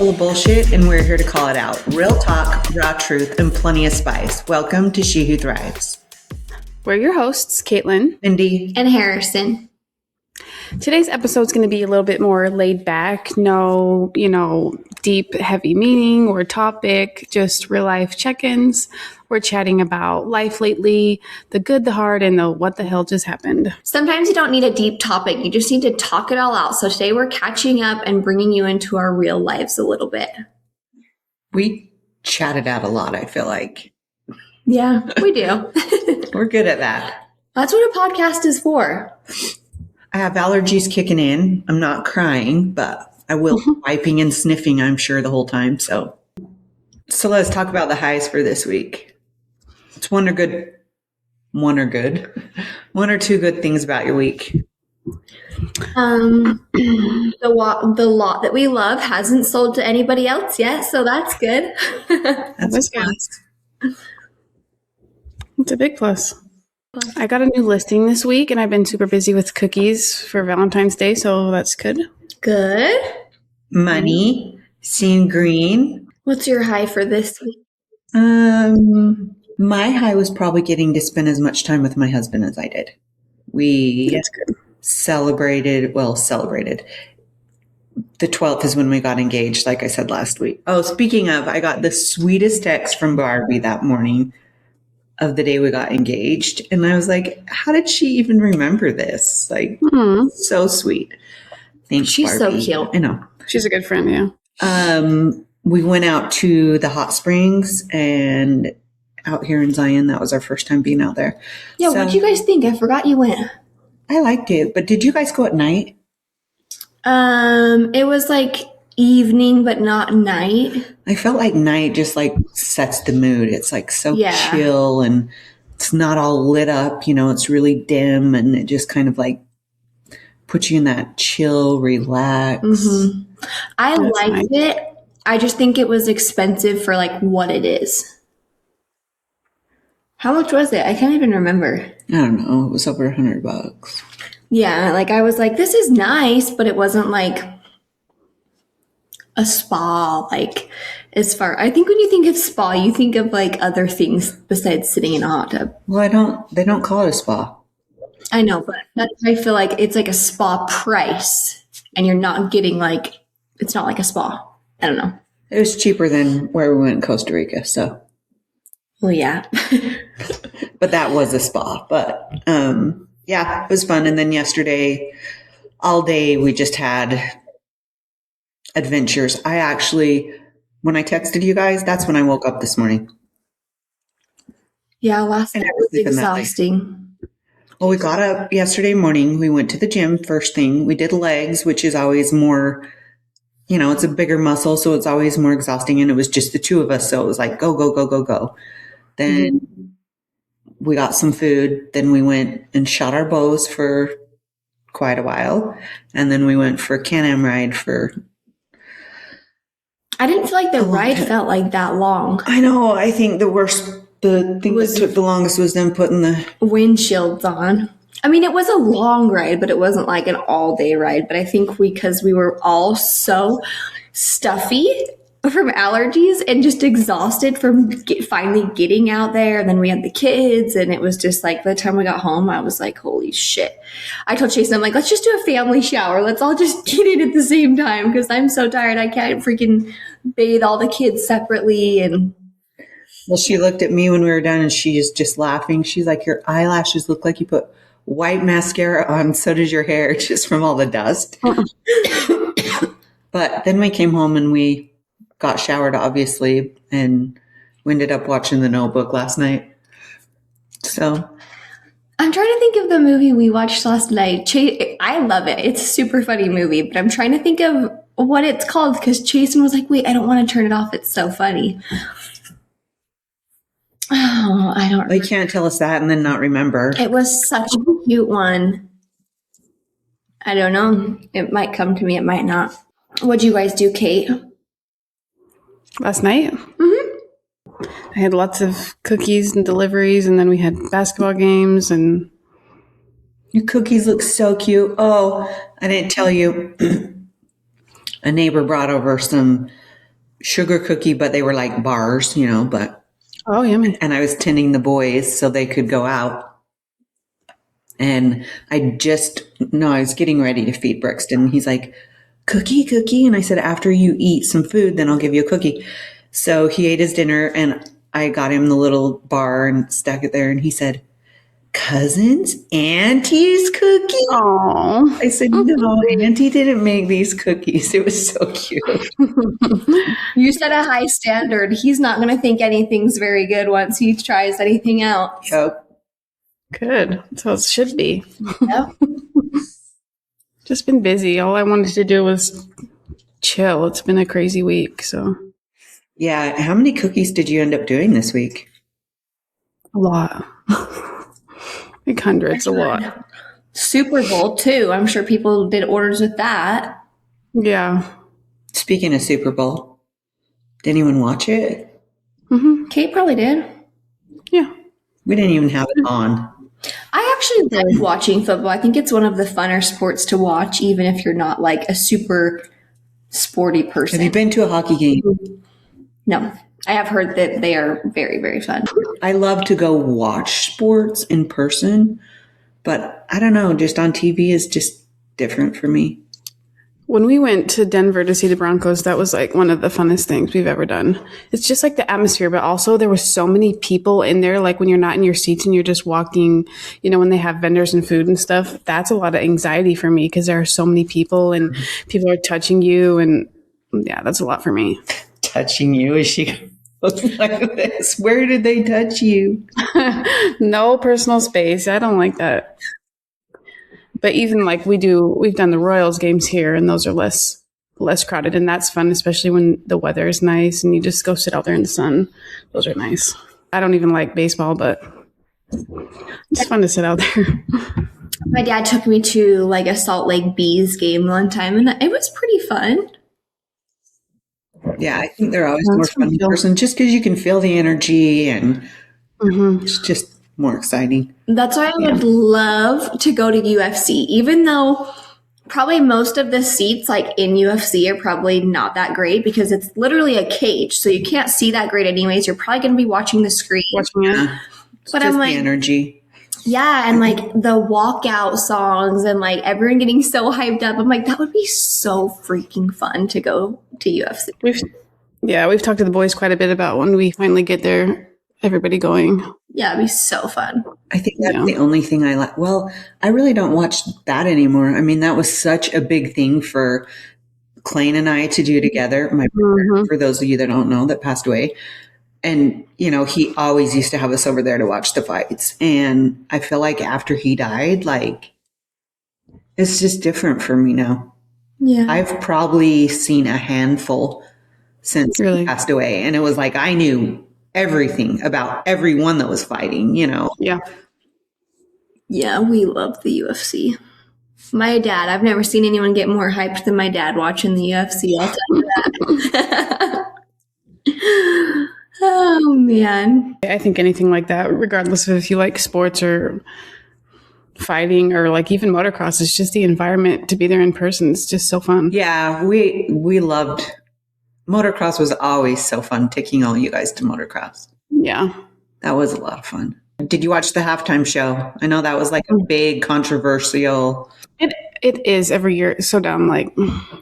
full of bullshit, and we're here to call it out. Real talk, raw truth, and plenty of spice. Welcome to She Who Thrives. We're your hosts, Caitlin, Mindy, and Harrison. Today's episode is going to be a little bit more laid back. No, deep, heavy meaning or topic, just real life check-ins. We're chatting about life lately, the good, the hard, and the what the hell just happened. Sometimes you don't need a deep topic. You just need to talk it all out. So today we're catching up and bringing you into our real lives a little bit. we chatted out a lot, I feel like. Yeah, we do. We're good at that. That's what a podcast is for. I have allergies kicking in. I'm not crying, but I will be wiping and sniffing, I'm sure, the whole time. So let's talk about the highs for this week. It's one or two good things about your week. The lot that we love hasn't sold to anybody else yet, so that's good. That's good. It's a big plus. I got a new listing this week, and I've been super busy with cookies for Valentine's Day, so that's good. Good. Money, seeing green. What's your high for this week? My high was probably getting to spend as much time with my husband as I did. That's good. Celebrated. The 12th is when we got engaged, like I said last week. Oh, speaking of, I got the sweetest text from Barbie that morning of the day we got engaged. And I was like, how did she even remember this? Like, so sweet. Thanks, She's Barbie. so cute. I know. She's a good friend, yeah. We went out to the hot springs and out here in Zion. That was our first time being out there. Yeah, So, what'd you guys think? I forgot you went. I liked it, but did you guys go at night? It was like evening, but not night. I felt like night just like sets the mood. It's like so Yeah. chill and it's not all lit up, it's really dim and it just kind of like puts you in that chill, relax. Mm-hmm. I That's liked it. I just think it was expensive for like what it is. How much was it? I can't even remember. I don't know. It was over $100. Yeah, like I was like, this is nice, but it wasn't like a spa. Like I think when you think of spa, you think of like other things besides sitting in a hot tub. Well, they don't call it a spa. I know, but I feel like it's like a spa price and you're not getting like, it's not like a spa. I don't know. It was cheaper than where we went in Costa Rica. So, Well, yeah. but that was a spa. But yeah, it was fun. And then yesterday, all day, we just had adventures. When I texted you guys, that's when I woke up this morning. Yeah, last I night never was sleep in that late. exhausting. Well, we got up yesterday morning. We went to the gym first thing. We did legs, which is always more, it's a bigger muscle, so it's always more exhausting. And it was just the two of us. So it was like, go, go, go, go, go. Then we got some food. Then we went and shot our bows for quite a while. And then we went for a Can-Am ride for... I didn't feel like the ride felt like that long. I know. I think the thing that took the longest was them putting the... windshields on. I mean, it was a long ride, but it wasn't like an all-day ride. But I think because we were all so stuffy from allergies and just exhausted from finally getting out there. And then we had the kids, and it was just like, by the time we got home, I was like, holy shit. I told Chase, I'm like, let's just do a family shower. Let's all just get in at the same time because I'm so tired. I can't freaking bathe all the kids separately. And Well, she looked at me when we were done and she is just laughing. She's like, your eyelashes look like you put white mascara on. So does your hair, just from all the dust. But then we came home and we got showered, obviously, and we ended up watching The Notebook last night. So I'm trying to think of the movie we watched last night. I love it. It's a super funny movie, but I'm trying to think of what it's called because Jason was like, wait, I don't want to turn it off. It's so funny. Oh, I don't they can't tell us that and then not remember. It was such a cute one. I don't know. It might come to me. It might not. What'd you guys do, Kate? Last night? Mm-hmm. I had lots of cookies and deliveries, and then we had basketball games, and... Your cookies look so cute. Oh, I didn't tell you. A neighbor brought over some sugar cookie, but they were like bars, you know, Oh, yummy. and I was tending the boys so they could go out. And I was getting ready to feed Brixton. He's like, cookie. And I said, after you eat some food, then I'll give you a cookie. So he ate his dinner and I got him the little bar and stuck it there. And he said, cousin's auntie's cookie? Oh, I said, no, auntie didn't make these cookies. It was so cute. You set a high standard. He's not going to think anything's very good once he tries anything else. Yep. good. That's how it should be. Yep. Just been busy. All I wanted to do was chill. It's been a crazy week. So Yeah. How many cookies did you end up doing this week? a lot. Like hundreds, a lot. Super Bowl, too. I'm sure people did orders with that. Yeah. Speaking of Super Bowl, did anyone watch it? Hmm. Kate probably did. Yeah. We didn't even have it on. I actually like watching football. I think it's one of the funner sports to watch, even if you're not like a super sporty Have person. you been to a hockey game? No, I have heard that they are very, very fun. I love to go watch sports in person, but I don't know, just on TV is just different for me. When we went to Denver to see the Broncos, that was like one of the funnest things we've ever done. It's just like the atmosphere, but also there were so many people in there. Like when you're not in your seats and you're just walking, you know, when they have vendors and food and stuff, that's a lot of anxiety for me because there are so many people and people are touching you. And yeah, that's a lot for me. Touching you as she goes like this. Where did they touch you? No personal space. I don't like that. But even like we've done the Royals games here and those are less crowded and that's fun, especially when the weather is nice and you just go sit out there in the sun. Those are nice. I don't even like baseball, but it's fun to sit out there. My dad took me to like a Salt Lake Bees game one time, and it was pretty fun. Yeah, I think they're always more That's fun in fun. person just because you can feel the energy and it's just more exciting. That's why I would love to go to UFC, even though probably most of the seats like in UFC are probably not that great because it's literally a cage. So you can't see that great anyways. You're probably going to be watching the screen. Watching it. It's But just I'm like, the energy. yeah, and like the walkout songs and like everyone getting so hyped up. I'm like, that would be so freaking fun to go to UFC. We've talked to the boys quite a bit about when we finally get there, everybody going. Yeah, it'd be so fun. I think that's Yeah. the only thing I like. Well, I really don't watch that anymore. I mean, that was such a big thing for Clayne and I to do together. My brother, for those of you that don't know, that passed away. And, you know, he always used to have us over there to watch the fights. And I feel like after he died, like, it's just different for me now. Yeah. I've probably seen a handful since Really? he passed away. And it was like I knew everything about everyone that was fighting, you know. Yeah. Yeah, we love the UFC. My dad, I've never seen anyone get more hyped than my dad watching the UFC. I'll tell you that. Oh, man. I think anything like that, regardless of if you like sports or fighting or like even motocross, it's just the environment to be there in person. It's just so fun. Yeah, we loved motocross. Was always so fun taking all you guys to motocross. Yeah. That was a lot of fun. Did you watch the halftime show? I know that was like a big controversial. It is every year. It's so dumb. Like,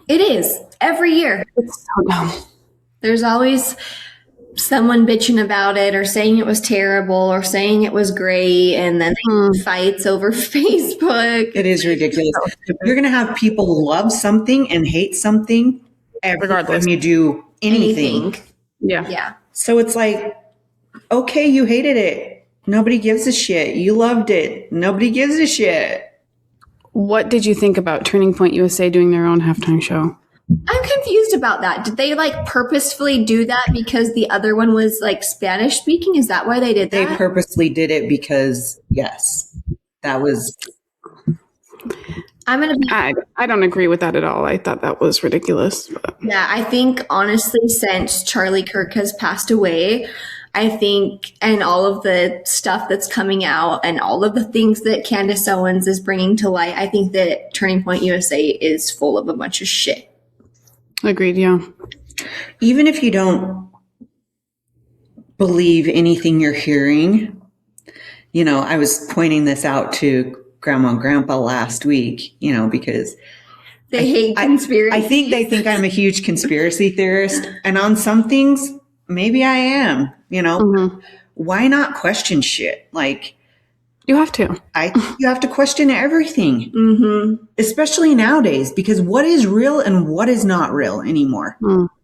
It is. Every year. it's so dumb. There's always someone bitching about it or saying it was terrible or saying it was great, and then they fights over Facebook. It is ridiculous. You're going to have people love something and hate something every Regardless. time you do anything. Yeah. Yeah. So it's like, okay, you hated it. Nobody gives a shit. You loved it. Nobody gives a shit. What did you think about Turning Point USA doing their own halftime show? I'm confused about that. Did they like purposefully do that because the other one was like Spanish speaking? Is that why they did They that? purposely did it because, yes, that was. I'm going to be I don't agree with that at all. I thought that was ridiculous. But Yeah, I think honestly, since Charlie Kirk has passed away, I think, and all of the stuff that's coming out and all of the things that Candace Owens is bringing to light, I think that Turning Point USA is full of a bunch of shit. agreed. Yeah. even if you don't believe anything you're hearing, I was pointing this out to Grandma and Grandpa last week, because They hate conspiracy. I think they think I'm a huge conspiracy theorist. And on some things, maybe I am, Why not question shit? Like, You have to. you have to question everything, especially nowadays, because what is real and what is not real anymore?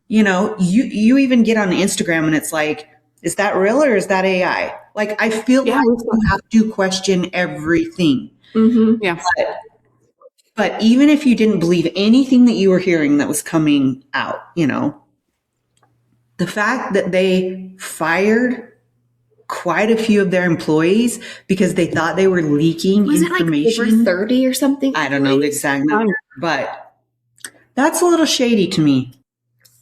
You even get on Instagram and it's like, is that real or is that AI? Like, I feel like you have to question everything. Yeah. But even if you didn't believe anything that you were hearing that was coming out, the fact that they fired quite a few of their employees because they thought they were leaking Was information. it like over 30 or something? I don't know the exact number, but that's a little shady to me.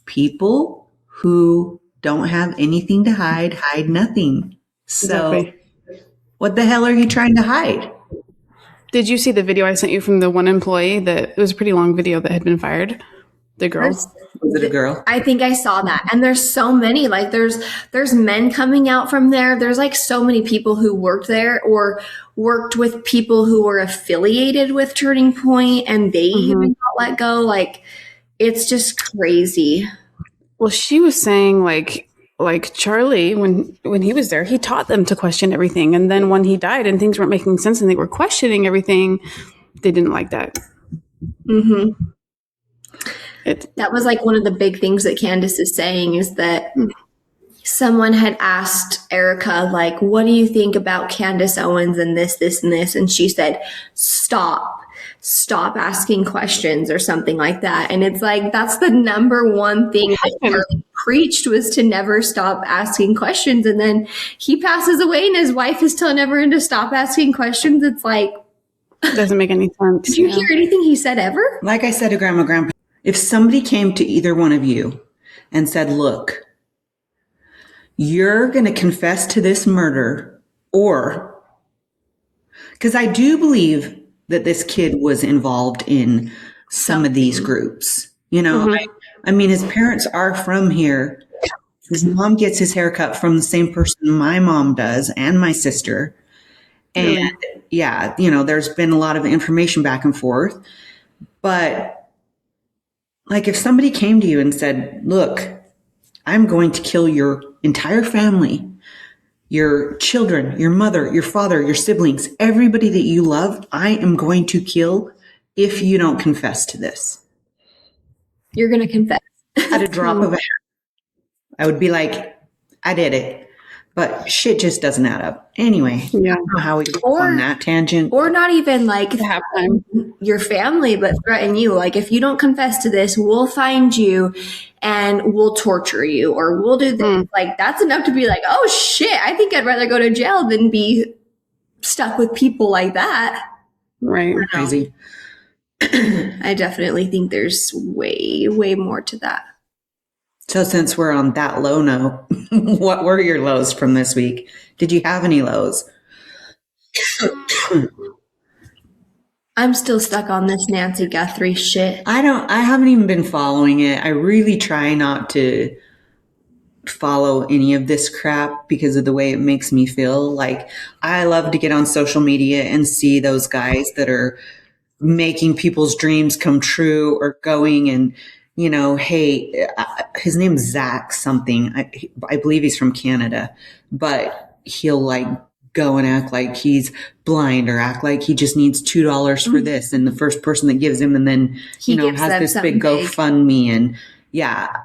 People who don't have anything to hide nothing. So Exactly. what the hell are you trying to hide? Did you see the video I sent you from the one employee that it was a pretty long video that had been fired? The girl. Was it a girl? I think I saw that. And there's so many, like there's men coming out from there. There's like so many people who worked there or worked with people who were affiliated with Turning Point and they even got let go. Like, it's just crazy. Well, she was saying like Charlie, when he was there, he taught them to question everything. And then when he died and things weren't making sense and they were questioning everything, they didn't like that. That was like one of the big things that Candace is saying is that someone had asked Erica, like, what do you think about Candace Owens and this, and this? And she said, stop asking questions or something like that. And it's like, that's the number one thing that Charlie preached was to never stop asking questions. And then he passes away and his wife is telling everyone to stop asking questions. It's like, doesn't make any sense. did you hear anything he said ever? Like I said to Grandma, Grandpa, if somebody came to either one of you and said, look, you're going to confess to this murder, or, because I do believe that this kid was involved in some of these groups, I mean, his parents are from here. His mom gets his hair cut from the same person my mom does and my sister. And there's been a lot of information back and forth, but like, if somebody came to you and said, look, I'm going to kill your entire family, your children, your mother, your father, your siblings, everybody that you love, I am going to kill if you don't confess to this. You're going to confess. At a drop of a hat, I would be like, I did it. But shit just doesn't add up. Anyway, I don't know how we got on that tangent. Or not even like your family, but threaten you. Like, if you don't confess to this, we'll find you and we'll torture you or we'll do this. Like, that's enough to be like, oh shit, I think I'd rather go to jail than be stuck with people like that. Right. Crazy. I definitely think there's way, way more to that. So since we're on that low note, what were your lows from this week? Did you have any lows? I'm still stuck on this Nancy Guthrie shit. I haven't even been following it. I really try not to follow any of this crap because of the way it makes me feel. Like, I love to get on social media and see those guys that are making people's dreams come true or going and, hey, his name's Zach something. I believe he's from Canada, but he'll like go and act like he's blind or act like he just needs $2 for this. And the first person that gives him, and then, has this big GoFundMe. And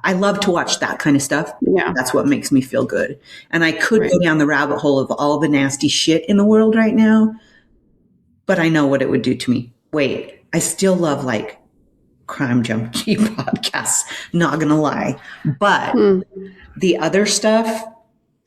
I love to watch that kind of stuff. Yeah. That's what makes me feel good. And I could go down the rabbit hole of all the nasty shit in the world right now, but I know what it would do to me. Wait, I still love like Crime Junkie podcasts, not gonna lie. But the other stuff,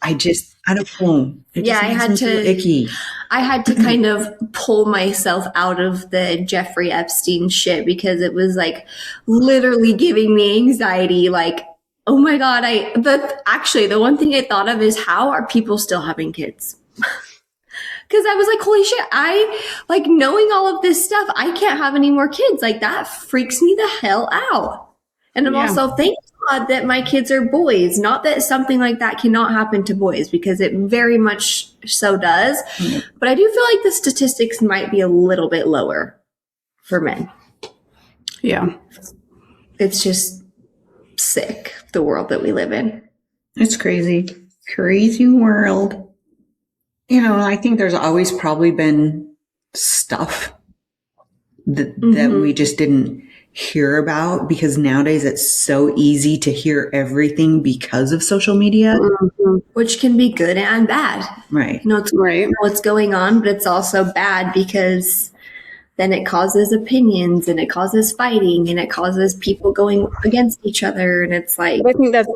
I don't know. I had to icky. I had to kind of pull myself out of the Jeffrey Epstein shit because it was like literally giving me anxiety. Like, oh my God, the one thing I thought of is, how are people still having kids? Because I was like, holy shit, I like knowing all of this stuff, I can't have any more kids. Like, that freaks me the hell out. And I'm also thankful God that my kids are boys. Not that something like that cannot happen to boys, because it very much so does. But I do feel like the statistics might be a little bit lower for men. Yeah. It's just sick, the world that we live in. It's crazy. Crazy world. You know, I think there's always probably been stuff that we just didn't hear about, because nowadays it's so easy to hear everything because of social media. Which can be good and bad. Right. You know, it's Right. what's going on, but it's also bad because then it causes opinions and it causes fighting and it causes people going against each other. And it's like, But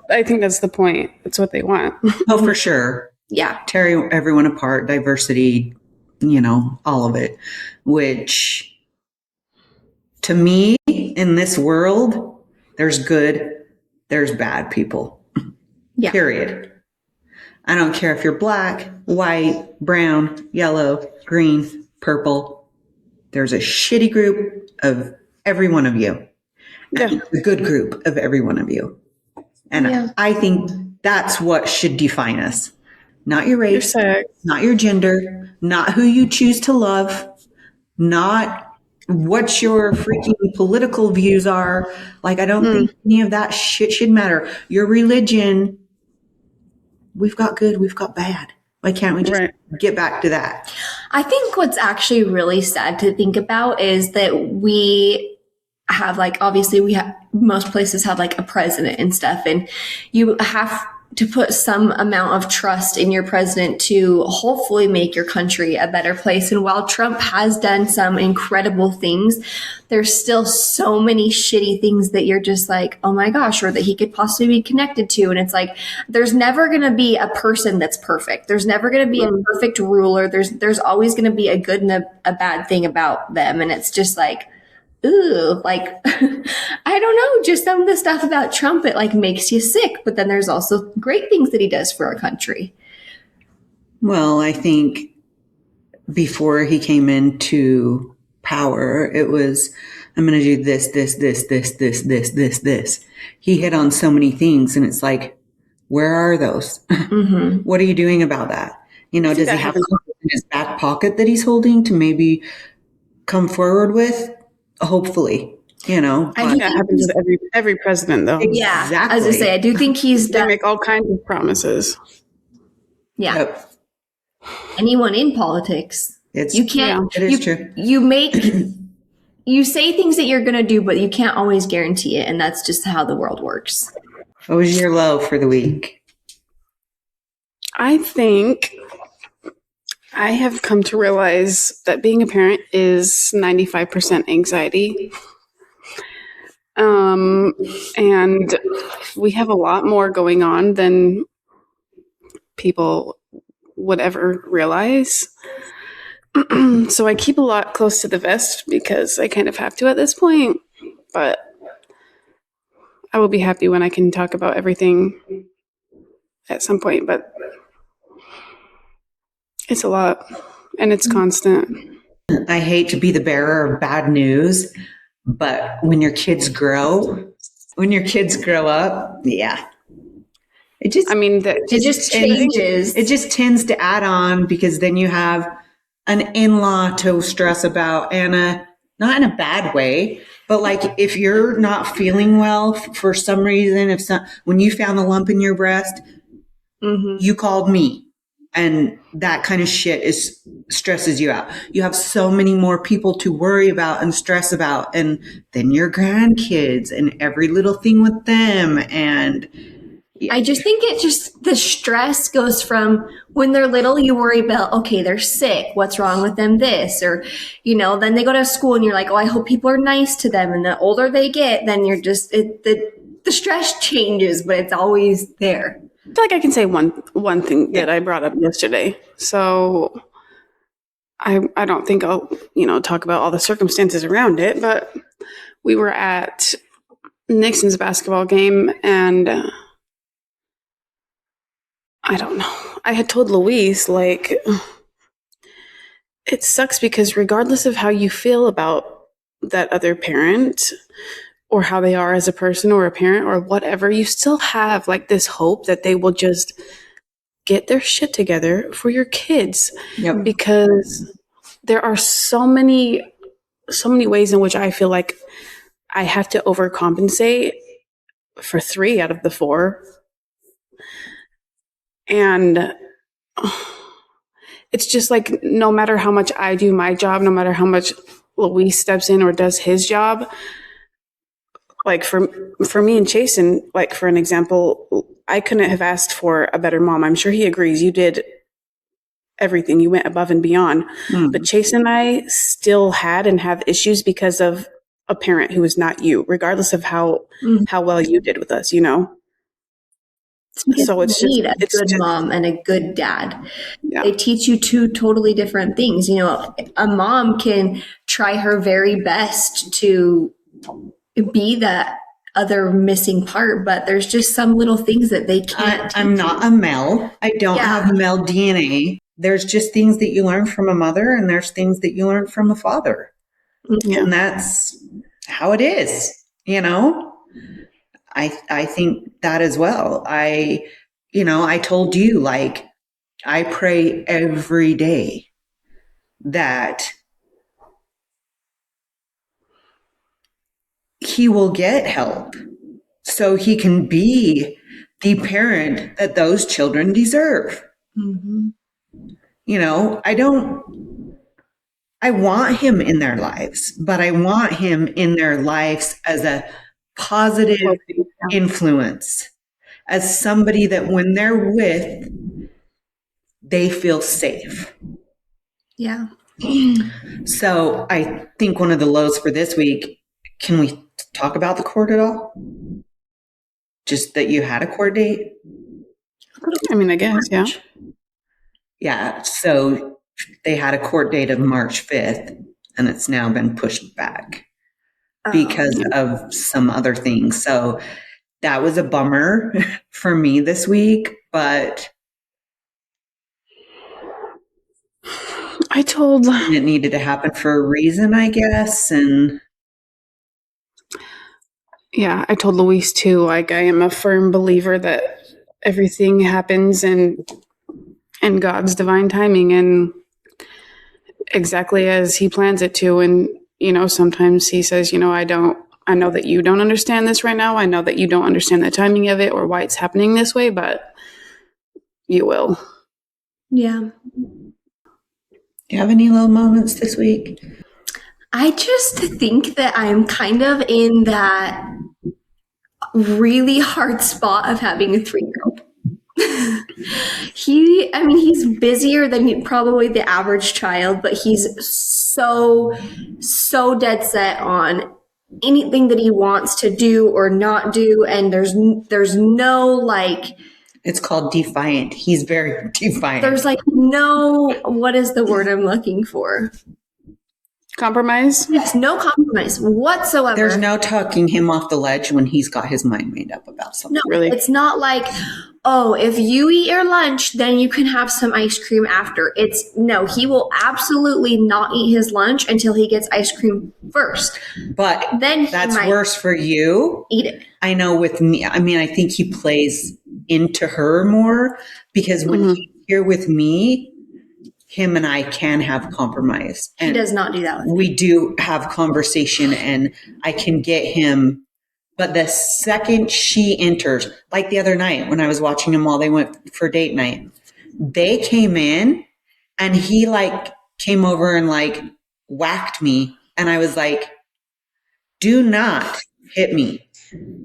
I think that's the point. That's what they want. Oh, for sure. yeah, Tear everyone apart, diversity, you know, all of it, which to me in this world, there's good, there's bad people. yeah. Period. I don't care if you're black, white, brown, yellow, green, purple. There's a shitty group of every one of you. Yeah. And a good group of every one of you. And Yeah. I think that's what should define us. Not your Your race, sex. not your gender, not who you choose to love, not what your freaking political views are. Like, I don't think any of that shit should matter. Your religion, we've got good, we've got bad. Why can't we just Right. get back to that? I think what's actually really sad to think about is that we have, like, obviously we have, most places have like a president and stuff, and you have to put some amount of trust in your president to hopefully make your country a better place. And while Trump has done some incredible things, there's still so many shitty things that you're just like, oh my gosh, or that he could possibly be connected to. And it's like, there's never going to be a person that's perfect. There's never going to be a perfect ruler. There's always going to be a good and a bad thing about them. And it's just like, ooh, like, I don't know, just some of the stuff about Trump, it like makes you sick. But then there's also great things that he does for our country. Well, I think before he came into power, it was, I'm going to do this. He hit on so many things, and it's like, where are those? What are you doing about that? You know, does he have something in his back pocket that he's holding to maybe come forward with? Hopefully, you know. I I think that happens with every president, though. Yeah, Exactly. as I say, I do think he's They done. make all kinds of promises. Yeah, Yep. anyone in politics, It's, you can't. it is you, true. You make. You say things that you're going to do, but you can't always guarantee it, and that's just how the world works. What was your low for the week? I think I have come to realize that being a parent is 95% anxiety. And we have a lot more going on than people would ever realize. So I keep a lot close to the vest because I kind of have to at this point. But I will be happy when I can talk about everything at some point. But it's a lot, and it's constant. I hate to be the bearer of bad news, but when your kids grow up, yeah. It just, I mean, that It just changes. it just tends to add on, because then you have an in-law to stress about, and not in a bad way, but like if you're not feeling well for some reason, when you found the lump in your breast, you called me. And that kind of shit stresses you out. You have so many more people to worry about and stress about, and then your grandkids and every little thing with them. And I just think the stress goes from when they're little, you worry about, okay, they're sick. What's wrong with them? This, or, you know, then they go to school and you're like, oh, I hope people are nice to them. And the older they get, then you're just, the stress changes, but it's always there. I feel like I can say one thing that I brought up yesterday. So I don't think I'll, talk about all the circumstances around it, but we were at Nixon's basketball game, and I don't know. I had told Louise, like, it sucks because regardless of how you feel about that other parent, or how they are as a person or a parent or whatever, you still have like this hope that they will just get their shit together for your kids. Yep. Because there are so many ways in which I feel like I have to overcompensate for 3 out of the 4. And it's just like, no matter how much I do my job, no matter how much Luis steps in or does his job, like for me and Chasen, like for an example, I couldn't have asked for a better mom. I'm sure he agrees. You did everything. You went above and beyond. But Chasen and I still had and have issues because of a parent who is not you, regardless of how well you did with us, you know? So it's need just a good mom and a good dad. Yeah. They teach you 2 totally different things. You know, a mom can try her very best to be that other missing part, but there's just some little things that they can't. I'm not a male. I don't have male DNA. There's just things that you learn from a mother, and there's things that you learn from a father. Yeah. And that's how it is, you know? I think that as well. I told you, like, I pray every day that he will get help so he can be the parent that those children deserve. Mm-hmm. You know, I want him in their lives, but I want him in their lives as a positive influence, as somebody that when they're with, they feel safe. Yeah. So I think one of the lows for this week, can we talk about the court at all? Just that you had a court date? I mean, I guess, yeah. Yeah. So they had a court date of March 5th, and it's now been pushed back because of some other things. So that was a bummer for me this week, but it needed to happen for a reason, I guess. And yeah, I told Luis too, like, I am a firm believer that everything happens in God's divine timing and exactly as he plans it to. And, you know, sometimes he says, you know, I know that you don't understand this right now. I know that you don't understand the timing of it or why it's happening this way, but you will. Yeah. do you have any little moments this week? I just think that I'm kind of in that really hard spot of having a 3-year-old. He's busier than probably the average child, but he's so dead set on anything that he wants to do or not do. And there's no like, It's called defiant. He's very defiant. there's like no, what is the word I'm looking for? Compromise? Yes, no compromise whatsoever. There's no talking him off the ledge when he's got his mind made up about something. No, Really? It's not like, oh, if you eat your lunch, then you can have some ice cream after. No, he will absolutely not eat his lunch until he gets ice cream first. But Then he that's might worse for you. eat it. I know with me, I mean, I think he plays into her more because when he's here with me, him and I can have compromise. He And does not do that with me. we do have conversation and I can get him. But the second she enters, like the other night when I was watching them while they went for date night, they came in and he like came over and like whacked me. And I was like, do not hit me.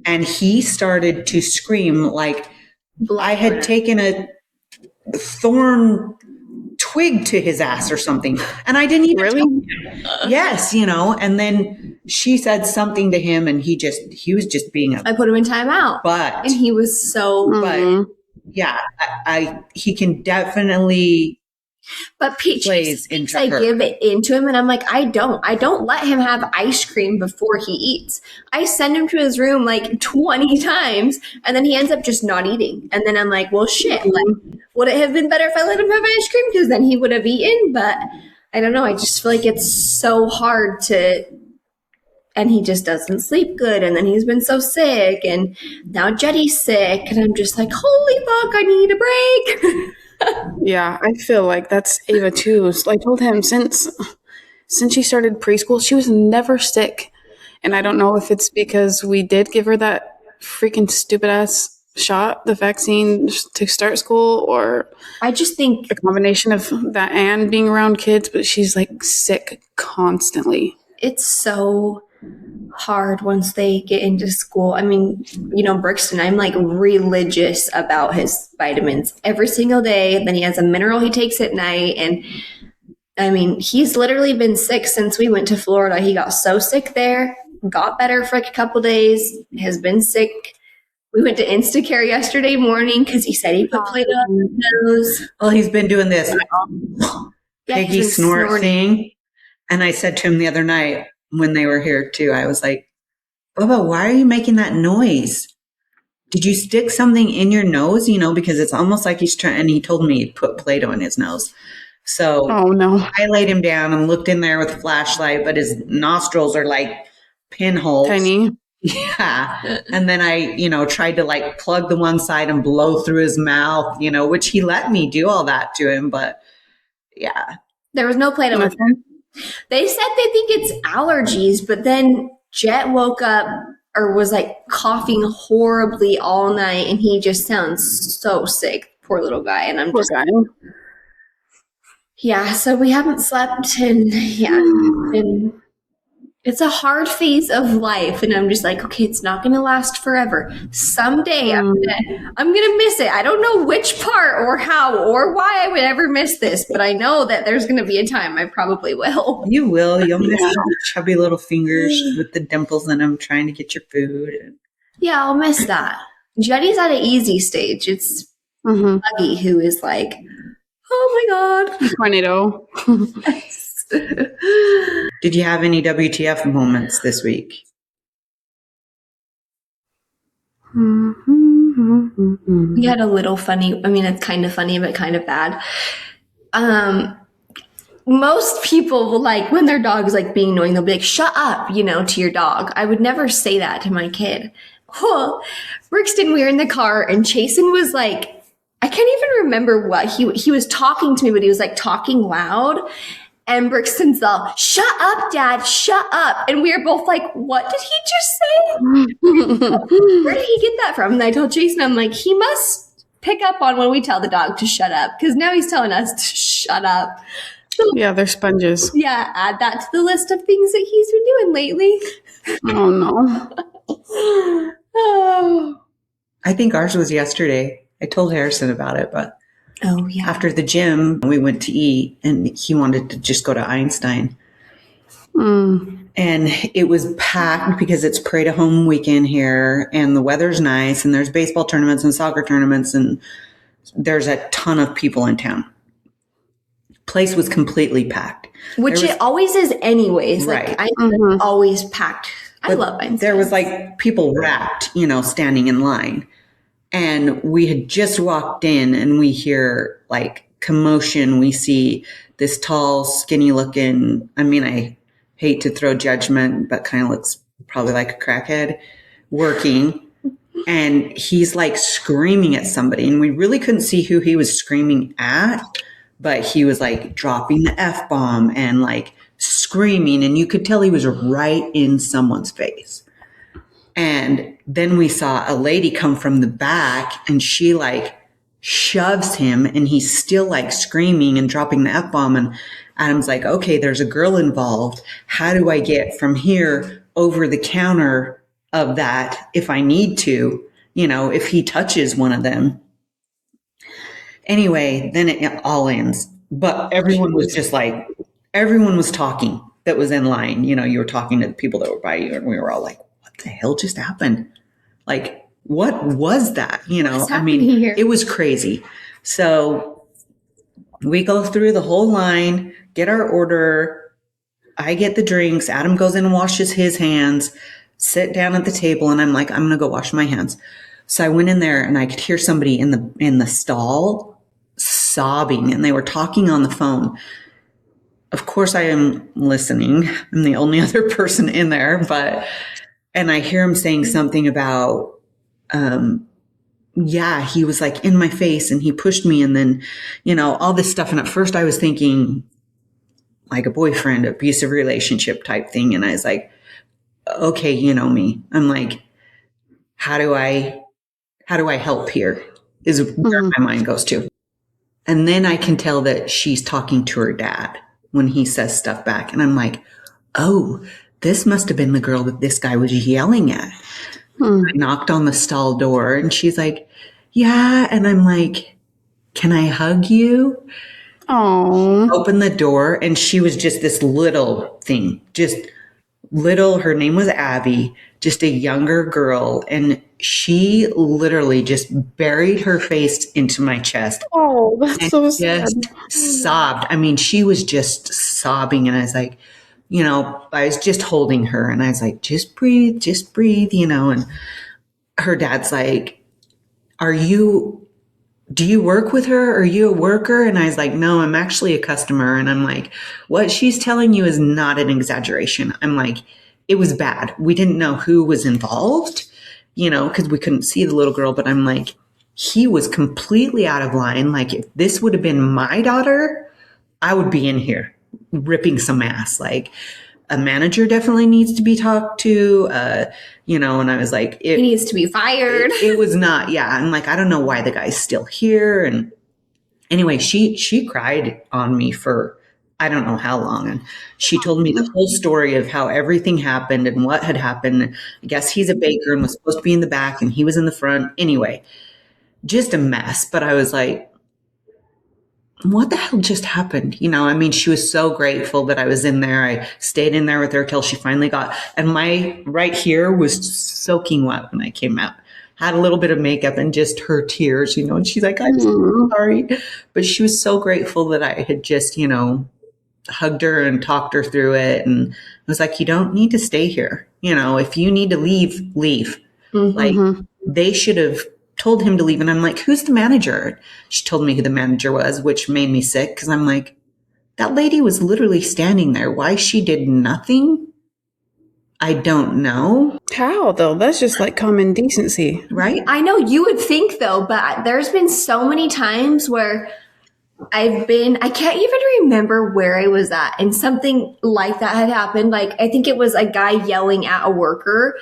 And he started to scream like I had taken a thorn twig to his ass or something. And I didn't even Really? tell him. Yes, you know, and then she said something to him and he was just being a I put him in timeout. butt. And he was so. But yeah, he can definitely But Peach plays thinks into I her. give it into him, and I'm like, I don't let him have ice cream before he eats. I send him to his room like 20 times, and then he ends up just not eating. And then I'm like, well, shit. Like, would it have been better if I let him have ice cream? Because then he would have eaten. But I don't know. I just feel like it's so hard to and he just doesn't sleep good. And then he's been so sick, and now Jetty's sick, and I'm just like, holy fuck, I need a break. Yeah, I feel like that's Ava too. So I told him since she started preschool, she was never sick. And I don't know if it's because we did give her that freaking stupid ass shot, the vaccine to start school, or I just think a combination of that and being around kids, but she's like sick constantly. it's so hard once they get into school. I mean, Brixton, I'm like religious about his vitamins every single day. Then he has a mineral he takes at night. And I mean, he's literally been sick since we went to Florida. He got so sick there, got better for like a couple days, has been sick. We went to Instacare yesterday morning because he said he put Play-Doh on his nose. Well, he's been doing this Yeah, piggy he's been snort snorting. thing. And I said to him the other night when they were here too, I was like, Bubba, why are you making that noise? Did you stick something in your nose? Because it's almost like he's trying, and he told me he put Play-Doh in his nose. So Oh no. I laid him down and looked in there with a flashlight, but his nostrils are like pinholes. Tiny. Yeah. And then I, tried to like plug the one side and blow through his mouth, which he let me do all that to him. But yeah. There was no Play-Doh. Nothing. They said they think it's allergies, but then Jet woke up or was like coughing horribly all night, and he just sounds so sick. Poor little guy. And I'm Poor just, guy. yeah, so we haven't slept, and yeah, and it's a hard phase of life, and I'm just like, okay, it's not going to last forever. Someday I'm gonna miss it. I don't know which part or how or why I would ever miss this, but I know that there's going to be a time I probably will. You will. You'll miss the chubby little fingers with the dimples in them trying to get your food. Yeah, I'll miss that. Jetty's at an easy stage. It's Mm-hmm. Buggy who is like, oh my god. Tornado. Did you have any WTF moments this week? We had a little funny, I mean, it's kind of funny, but kind of bad. Most people will like, when their dog is like being annoying, they'll be like, shut up, to your dog. I would never say that to my kid. Well, Brixton, we were in the car, and Chasen was like, I can't even remember what he was talking to me, but he was like talking loud. And Brixton's all, shut up, Dad, shut up. And we were both like, what did he just say? Where did he get that from? And I told Jason, I'm like, he must pick up on when we tell the dog to shut up, because now he's telling us to shut up. So, Yeah, they're sponges. yeah, add that to the list of things that he's been doing lately. Oh no. Oh, I think ours was yesterday. I told Harrison about it, but oh yeah. after the gym, we went to eat, and he wanted to just go to Einstein. Mm. And it was packed because it's Parade of Home weekend here, and the weather's nice, and there's baseball tournaments and soccer tournaments, and there's a ton of people in town. Place was completely packed. Which There was- it always is anyways. Right. Like, I'm always packed. I But love Einstein. there was like people wrapped, standing in line. And we had just walked in, and we hear like commotion. We see this tall, skinny looking, I hate to throw judgment, but kind of looks probably like a crackhead working. And he's like screaming at somebody. And we really couldn't see who he was screaming at, but he was like dropping the F-bomb and like screaming. And you could tell he was right in someone's face. And then we saw a lady come from the back, and she like shoves him, and he's still like screaming and dropping the F-bomb. And Adam's like, okay, there's a girl involved. How do I get from here over the counter of that if I need to, if he touches one of them? Anyway, then it all ends. But everyone was just like, everyone was talking that was in line. You were talking to the people that were by you, and we were all like, what the hell just happened? Like, what was that? What's happening here? It was crazy. So we go through the whole line, get our order. I get the drinks. Adam goes in and washes his hands, sit down at the table, and I'm like, I'm going to go wash my hands. So I went in there, and I could hear somebody in the stall sobbing, and they were talking on the phone. of course I am listening. I'm the only other person in there, and I hear him saying something about, yeah, he was like in my face and he pushed me and then, all this stuff. And at first I was thinking like a boyfriend, abusive relationship type thing. And I was like, okay, you know me. I'm like, how do I help here is where my mind goes to. And then I can tell that she's talking to her dad when he says stuff back. And I'm like, oh, this must have been the girl that this guy was yelling at. I knocked on the stall door and she's like, yeah. And I'm like, can I hug you? Oh, Open the door and she was just this little thing, just little. Her name was Abby, just a younger girl. And she literally just buried her face into my chest. oh, that's And so sad. just sobbed. I mean, she was just sobbing. And I was like, I was just holding her and I was like, just breathe, and her dad's like, do you work with her? Are you a worker? And I was like, no, I'm actually a customer. And I'm like, what she's telling you is not an exaggeration. I'm like, it was bad. We didn't know who was involved, because we couldn't see the little girl, but I'm like, he was completely out of line. Like if this would have been my daughter, I would be in here ripping some ass. Like a manager definitely needs to be talked to, and I was like, He needs to be fired. It was not, yeah. I'm like, I don't know why the guy's still here. And anyway, she cried on me for, I don't know how long. And she told me the whole story of how everything happened and what had happened. I guess he's a baker and was supposed to be in the back and he was in the front. Anyway, just a mess. But I was like, what the hell just happened? She was so grateful that I was in there. I stayed in there with her till she finally got, and my right here was soaking wet when I came out. Had a little bit of makeup and just her tears, and she's like, I'm so sorry. But she was so grateful that I had just, hugged her and talked her through it. And I was like, you don't need to stay here. If you need to leave, leave. Like they should have told him to leave. And I'm like, who's the manager? She told me who the manager was, which made me sick because I'm like, that lady was literally standing there. Why she did nothing, I don't know. How though? That's just like common decency. Right? I know you would think though, but there's been so many times where I can't even remember where I was at and something like that had happened. Like, I think it was a guy yelling at a worker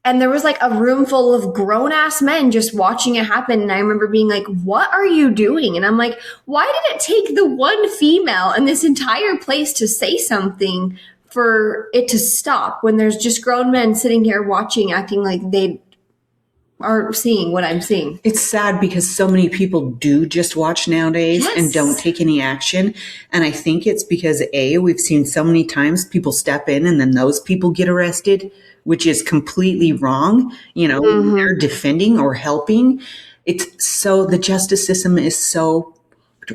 and there was like a room full of grown ass men just watching it happen. And I remember being like, what are you doing? And I'm like, why did it take the one female in this entire place to say something for it to stop when there's just grown men sitting here watching, acting like they are seeing what I'm seeing? It's sad because so many people do just watch nowadays and don't take any action. And I think it's because we've seen so many times people step in and then those people get arrested, which is completely wrong. They're defending or helping. The justice system is so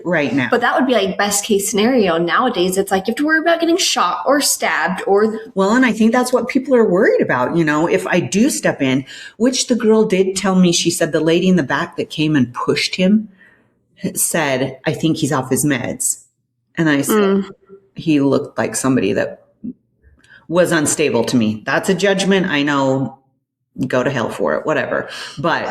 right now. But that would be like best case scenario. Nowadays, it's like you have to worry about getting shot or stabbed or. Well, and I think that's what people are worried about. If I do step in, which the girl did tell me, she said the lady in the back that came and pushed him said, I think he's off his meds. And I said, he looked like somebody that was unstable to me. That's a judgment. I know, go to hell for it, whatever. But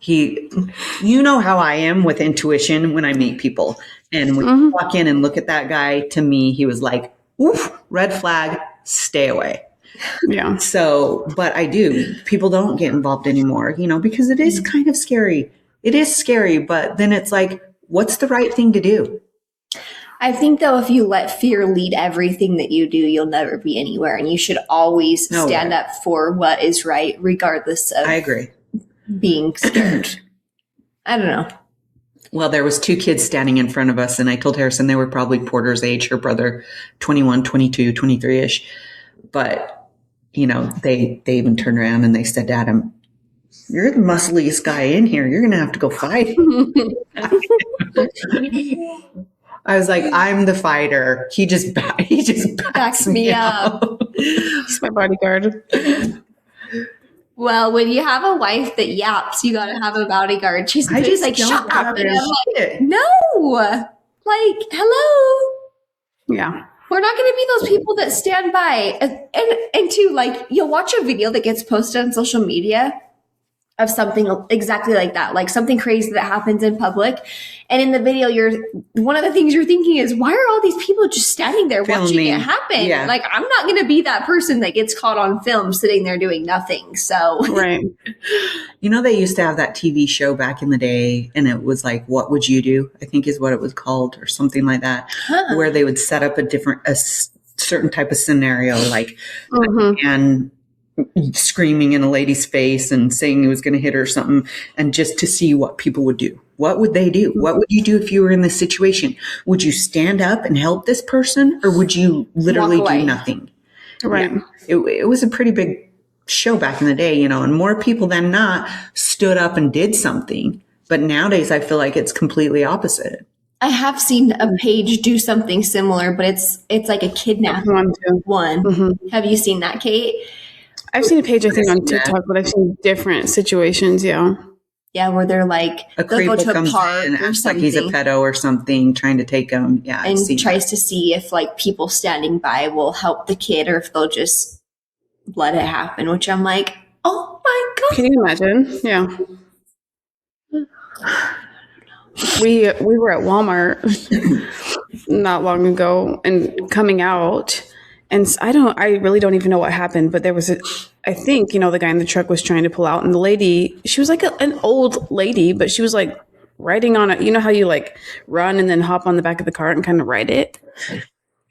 how I am with intuition when I meet people. And when you walk in and look at that guy, to me, he was like, oof, red flag, stay away. Yeah. So, but people don't get involved anymore, because it is kind of scary. It is scary, but then it's like, what's the right thing to do? I think though, if you let fear lead everything that you do, you'll never be anywhere. And you should always stand up for what is right, regardless of I agree. being scared. I don't know. Well, there was 2 kids standing in front of us and I told Harrison they were probably Porter's age, her brother, 21, 22, 23-ish. But, they even turned around and they said to Adam, you're the muscliest guy in here. You're going to have to go fight. I was like, I'm the fighter. He just backs me up. He's my bodyguard. Well, when you have a wife that yaps, you got to have a bodyguard. She's just like, shut up. And I'm like, no, like, hello. Yeah. We're not going to be those people that stand by and to like, you'll watch a video that gets posted on social media of something exactly like that, like something crazy that happens in public. And in the video, one of the things you're thinking is, why are all these people just standing there watching it happen? Yeah. Like, I'm not going to be that person that gets caught on film sitting there doing nothing. So, Right. You know, they used to have that TV show back in the day, and it was like, What Would You Do? I think is what it was called, or something like that, where they would set up a certain type of scenario, like, and screaming in a lady's face and saying he was going to hit her or something, and just to see what people would do. What would they do? What would you do if you were in this situation? Would you stand up and help this person, or would you literally do nothing? Right. Yeah. It was a pretty big show back in the day, you know, and more people than not stood up and did something. But nowadays, I feel like it's completely opposite. I have seen a page do something similar, but it's like a kidnapping one. Have you seen that, Kate? I've seen a page, I think, on TikTok, but I've seen different situations. Yeah. Yeah, where they're like, A they'll go creep to a comes park in and or acts like something he's a pedo or something, trying to take him. Yeah, I've and seen tries to see if like people standing by will help the kid or if they'll just let it happen, which I'm like, oh my God. Can you imagine? Yeah. We were at Walmart not long ago and coming out, and I really don't even know what happened, but there was I think, you know, the guy in the truck was trying to pull out, and the lady, she was like an old lady, but she was like riding on it. You know how you like run and then hop on the back of the cart and kind of ride it?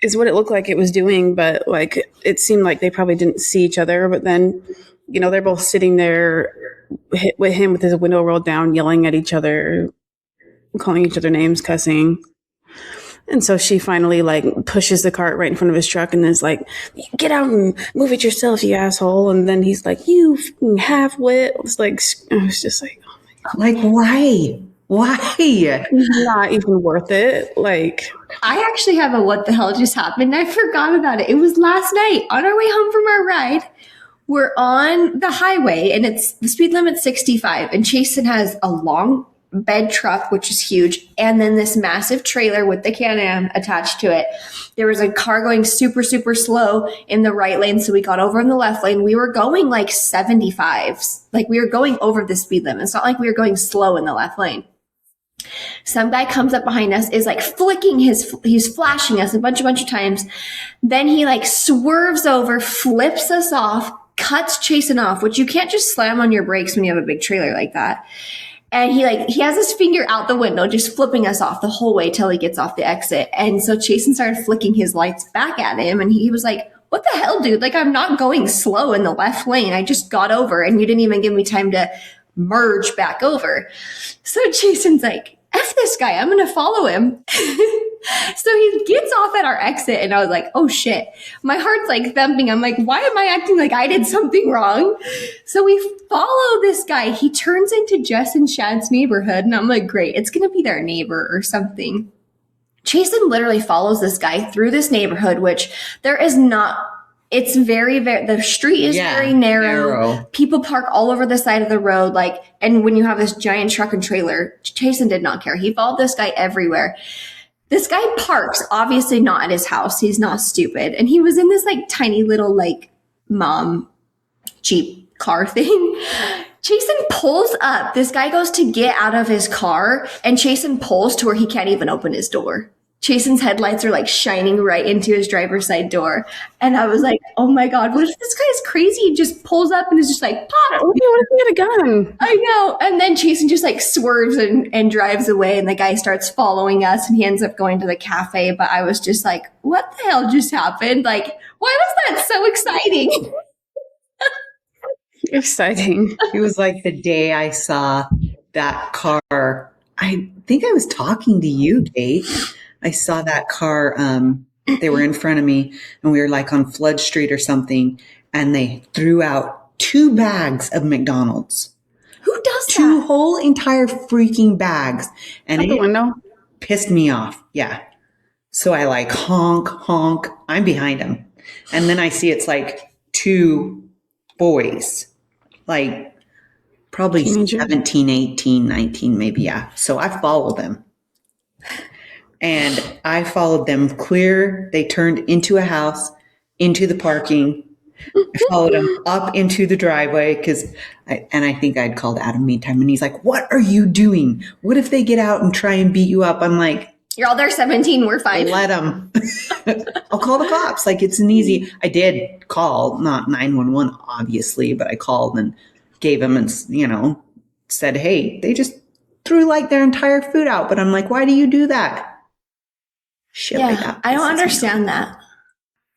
Is what it looked like it was doing, but like it seemed like they probably didn't see each other. But then, you know, they're both sitting there with him with his window rolled down, yelling at each other, calling each other names, cussing. And so she finally like pushes the cart right in front of his truck and is like, get out and move it yourself, you asshole. And then he's like, you half-wit. It's like, I was just like, oh my God. Like, why? Why? Not even worth it. Like, I actually have a what the hell just happened. I forgot about it. It was last night on our way home from our ride. We're on the highway and it's the speed limit 65 and Chasen has a long bed truck, which is huge, and then this massive trailer with the Can-Am attached to it. There was a car going super, super slow in the right lane, so we got over in the left lane. We were going like 75s. Like we were going over the speed limit. It's not like we were going slow in the left lane. Some guy comes up behind us, is like flicking he's flashing us a bunch of times. Then he like swerves over, flips us off, cuts Chasen off, which you can't just slam on your brakes when you have a big trailer like that. And he has his finger out the window, just flipping us off the whole way till he gets off the exit. And so Chasen started flicking his lights back at him. And he was like, what the hell, dude? Like, I'm not going slow in the left lane. I just got over and you didn't even give me time to merge back over. So Chasen's like, F this guy, I'm going to follow him. So he gets off at our exit and I was like, oh shit. My heart's like thumping. I'm like, why am I acting like I did something wrong? So we follow this guy. He turns into Jess and Shad's neighborhood. And I'm like, great, it's going to be their neighbor or something. Chasen literally follows this guy through this neighborhood, which there is not, it's very, very, the street is very narrow. People park all over the side of the road. Like, and when you have this giant truck and trailer, Chasen did not care. He followed this guy everywhere. This guy parks, obviously not at his house. He's not stupid. And he was in this like tiny little like mom Jeep car thing. Chasen pulls up. This guy goes to get out of his car and Chasen pulls to where he can't even open his door. Chasen's headlights are like shining right into his driver's side door. And I was like, oh my God, what if this guy's crazy? He just pulls up and is just like, pop. what if he had a gun? I know. And then Chasen just like swerves and drives away and the guy starts following us and he ends up going to the cafe. But I was just like, what the hell just happened? Like, why was that so exciting? Exciting. It was like the day I saw that car. I think I was talking to you, Kate. I saw that car. They were in front of me and we were like on Flood Street or something. And they threw out 2 bags of McDonald's. Who does 2 that? whole entire freaking bags. And Out the window? pissed me off. Yeah. So I like honk. I'm behind him. And then I see it's like 2 boys, like probably Teenager. 17, 18, 19, maybe. Yeah. So I follow them. And I followed them clear. They turned into a house, into the parking. I followed him up into the driveway I think I'd called Adam meantime, and he's like, "What are you doing? What if they get out and try and beat you up?" I'm like, You're all there 17, we're fine. let them. I'll call the cops. Like, it's an easy. I did call, not 911, obviously, but I called and gave them and, said, "Hey, they just threw like their entire food out." But I'm like, why do you do that? Shit like that. I don't pisses me off. understand that.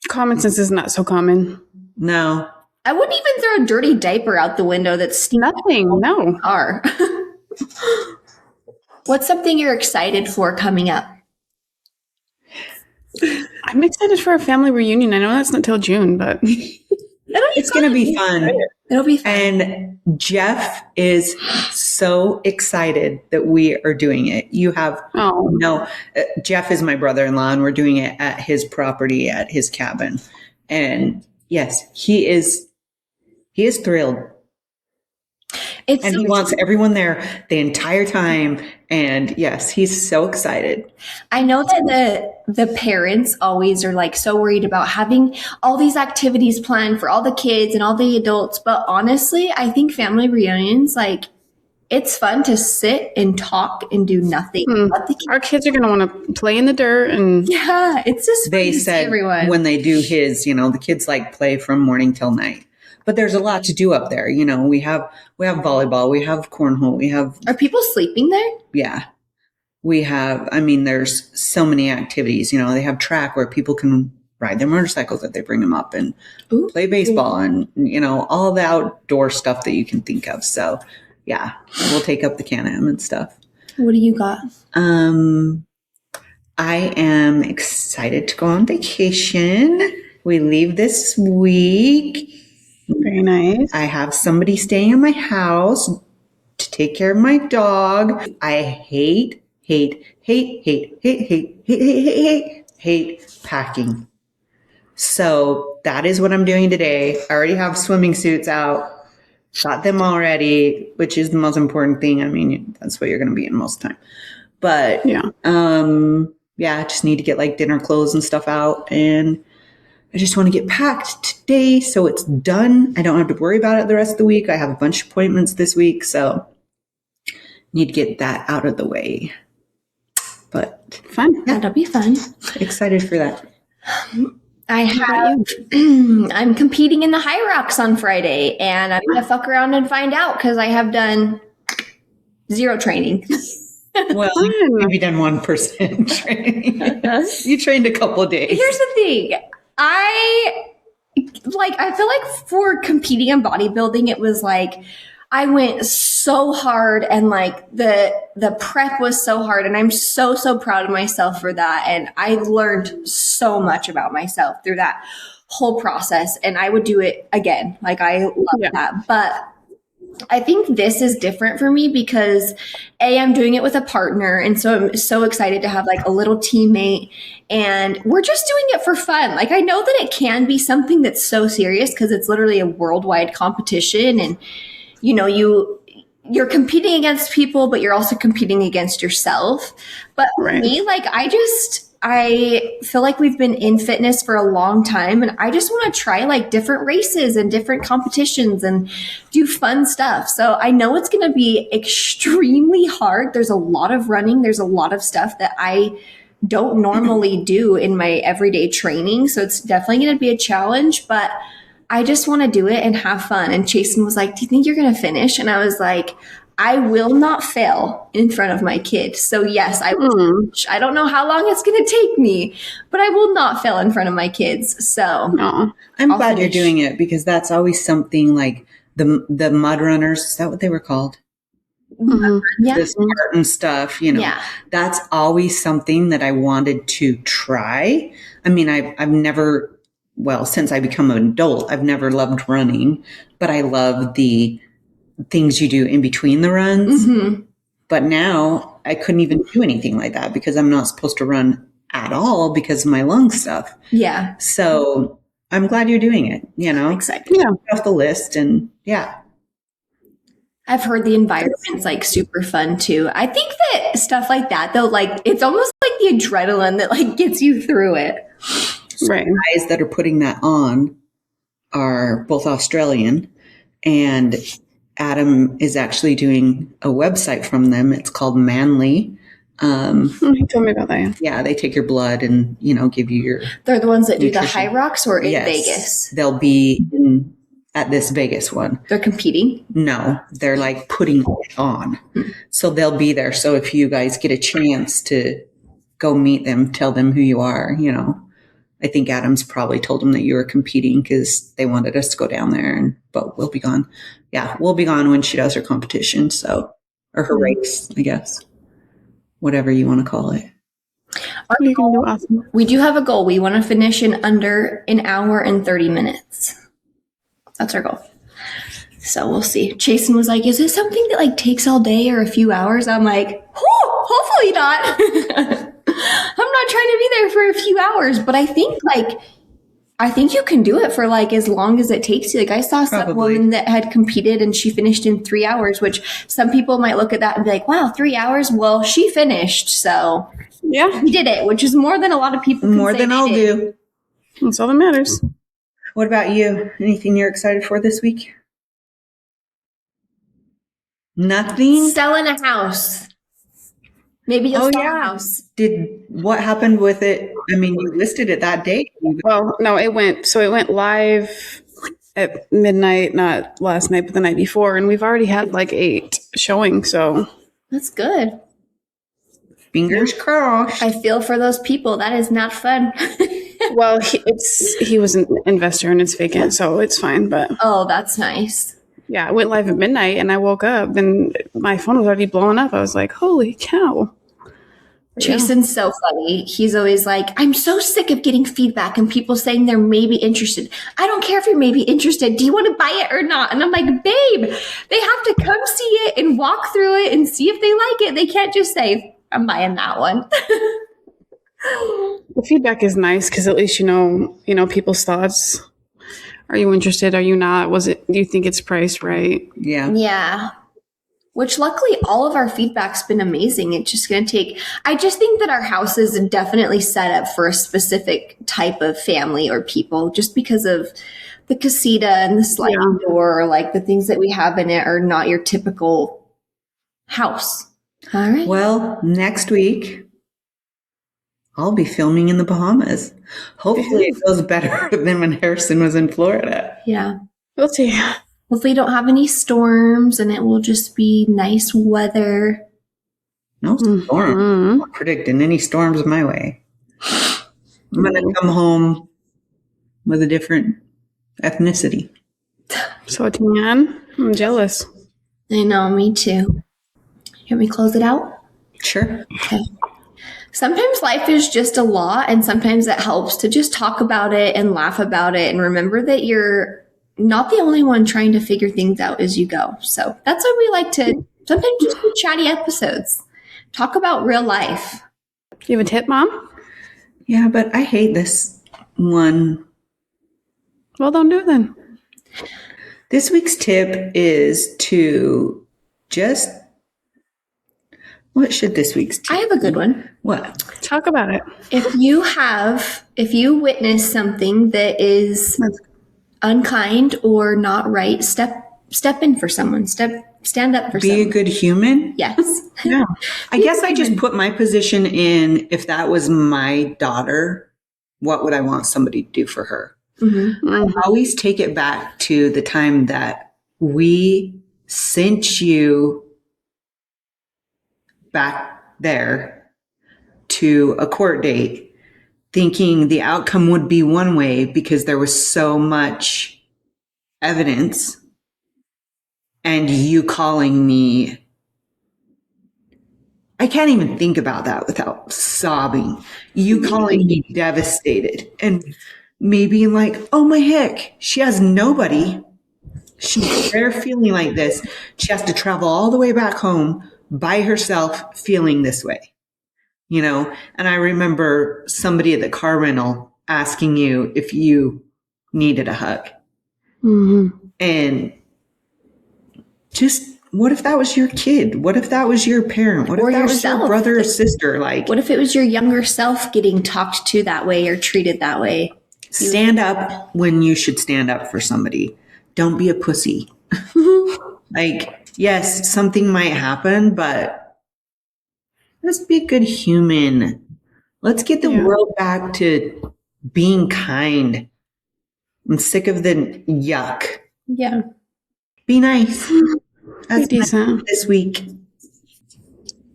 Common sense is not so common. No. I wouldn't even throw a dirty diaper out the window that's Nothing. No. car. What's something you're excited for coming up? I'm excited for a family reunion. I know that's not till June, but It's going to be fun. It'll be fun. And Jeff is so excited that we are doing it. You have Jeff is my brother-in-law, and we're doing it at his property, at his cabin. And yes, he is thrilled. And he wants everyone there the entire time. And yes, he's so excited. I know that the parents always are like so worried about having all these activities planned for all the kids and all the adults. But honestly, I think family reunions, like, it's fun to sit and talk and do nothing. Let the kids. our kids are going to want to play in the dirt. And Yeah, it's just fun They to see said everyone. when they do his, the kids like play from morning till night. But there's a lot to do up there. We have volleyball, we have cornhole, we have, Are people sleeping there? yeah. We have, there's so many activities. They have track where people can ride their motorcycles if they bring them up, and Ooh. play baseball and, all the outdoor stuff that you can think of. So yeah, we'll take up the Can-Am and stuff. What do you got? I am excited to go on vacation. We leave this week. very nice. I have somebody staying in my house to take care of my dog. I hate packing. So that is what I'm doing today. I already have swimming suits out. Got them already, which is the most important thing. That's what you're going to be in most of the time. But Yeah. I just need to get like dinner clothes and stuff out, and I just want to get packed today so it's done. I don't have to worry about it the rest of the week. I have a bunch of appointments this week, so need to get that out of the way. But Fun. That'll be fun. excited for that. I have. I'm competing in the High Rocks on Friday, and I'm gonna fuck around and find out because I have done 0 training. Well, you've maybe done 1% training. You trained a couple of days. Here's the thing. I feel like for competing in bodybuilding, it was like I went so hard, and like the prep was so hard, and I'm so proud of myself for that. And I learned so much about myself through that whole process, and I would do it again. Like, I love that. But I think this is different for me because I'm doing it with a partner. And so I'm so excited to have like a little teammate, and we're just doing it for fun. Like, I know that it can be something that's so serious because it's literally a worldwide competition, and you're competing against people, but you're also competing against yourself. But for me, like, I feel like we've been in fitness for a long time, and I just want to try like different races and different competitions and do fun stuff. So I know it's going to be extremely hard. There's a lot of running. There's a lot of stuff that I don't normally do in my everyday training. So it's definitely going to be a challenge, but I just want to do it and have fun. And Chasen was like, "Do you think you're going to finish?" And I was like, I will not fail in front of my kid. So yes, I will. I don't know how long it's going to take me, but I will not fail in front of my kids. So I'm I'll glad finish. you're doing it, because that's always something like the mud runners. Is that what they were called? yeah, The Spartan stuff, Yeah. That's always something that I wanted to try. I've never, since I become an adult, I've never loved running, but I love the things you do in between the runs. But now I couldn't even do anything like that because I'm not supposed to run at all because of my lung stuff. Yeah. So I'm glad you're doing it, Excited. Yeah. off the list. And yeah, I've heard the environment's like super fun too. I think that stuff like that though, like it's almost like the the adrenaline that like gets you through it. Right. Guys that are putting that on are both Australian, and Adam is actually doing a website from them. It's called Manly. You told me about that. Yeah. Yeah, they take your blood and, you know, give you your They're the ones that do the Nutrition. High Rocks or in Yes. Vegas. They'll be at this Vegas one. They're competing. No, they're like putting it on. So they'll be there. So if you guys get a chance to go meet them, tell them who you are, you know. I think Adam's probably told them that you were competing because they wanted us to go down there, but we'll be gone. Yeah, we'll be gone when she does her competition. So, or her race, I guess. Whatever you want to call it. You can do awesome. We do have a goal. We want to finish in under an hour and 30 minutes. That's our goal. So we'll see. Jason was like, is this something that like takes all day or a few hours? I'm like, hopefully not. I'm not trying to be there for a few hours, but I think you can do it for like as long as it takes you. Like I saw some Probably. woman that had competed and she finished in 3 hours, which some people might look at that and be like, wow, 3 hours. Well, she finished. So Yeah. we did it, which is more than a lot of people can More say than they I'll did. do. That's all that matters. What about you? Anything you're excited for this week? Nothing? Selling a house. Maybe you'll Oh, sell yeah. a house. What happened with it? I mean, you listed it that day. Well, no, it went live at midnight, not last night, but the night before, and we've already had like 8 showing. So That's good. Fingers crossed. I feel for those people. That is not fun. well, he was an investor and it's vacant, so it's fine. But Oh, that's nice. yeah, it went live at midnight, and I woke up and my phone was already blowing up. I was like, "Holy cow!" Jason's so funny. He's always like, I'm so sick of getting feedback and people saying they're maybe interested. I don't care if you're maybe interested. Do you want to buy it or not? And I'm like, babe, they have to come see it and walk through it and see if they like it. They can't just say, I'm buying that one. The feedback is nice because at least you know people's thoughts. Are you interested? Are you not? Do you think it's priced right? Yeah. Yeah. Which luckily all of our feedback's been amazing. It's just going to take, I just think that our house is definitely set up for a specific type of family or people just because of the casita and the sliding door, or like the things that we have in it are not your typical house. All right. Well, next week, I'll be filming in the Bahamas. Hopefully it goes better than when Harrison was in Florida. Yeah. We'll see. Hopefully you don't have any storms and it will just be nice weather. No storm. I'm not predicting any storms my way. I'm going to come home with a different ethnicity. So, Tian, I'm jealous. I know, me too. Can we close it out? Sure. Okay. Sometimes life is just a lot, and sometimes it helps to just talk about it and laugh about it and remember that you're not the only one trying to figure things out as you go. So that's why we like to sometimes just do chatty episodes. Talk about real life. You have a tip, Mom? Yeah, but I hate this one. Well, don't do it then. This week's tip is to just... What should this week's tip? I have a good one. What? Talk about it. If you witness something that is unkind or not right, step in for someone. Stand up for Be a someone. good human? Yes. Yeah. I guess I just put my position in, if that was my daughter, what would I want somebody to do for her? Mm-hmm. I always take it back to the time that we sent you back there to a court date thinking the outcome would be one way because there was so much evidence, and you calling me. I can't even think about that without sobbing. You calling me devastated and me being like, oh my heck, she has nobody. She's there feeling like this. She has to travel all the way back home by herself feeling this way, you know? And I remember somebody at the car rental asking you if you needed a hug. Mm-hmm. And just what if that was your kid? What if that was your parent? What Or if that was your yourself. brother or sister? Like, What if it was your younger self getting talked to that way or treated that way? stand up when you should stand up for somebody. Don't be a pussy. Like, yes, something might happen, but let's be a good human. Let's get the world back to being kind. I'm sick of the yuck. Yeah. Be nice. That's Be decent. this week.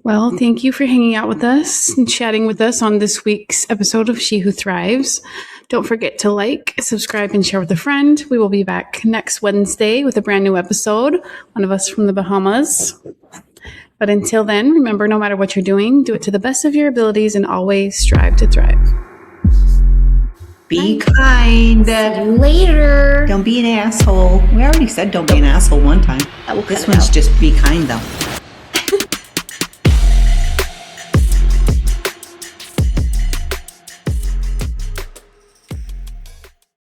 Well, thank you for hanging out with us and chatting with us on this week's episode of She Who Thrives. Don't forget to like, subscribe, and share with a friend. We will be back next Wednesday with a brand new episode, one of us from the Bahamas. But until then, remember, no matter what you're doing, do it to the best of your abilities and always strive to thrive. Be kind. Later. Don't be an asshole. We already said don't be an asshole one time. That will This cut it one's out. just be kind, though.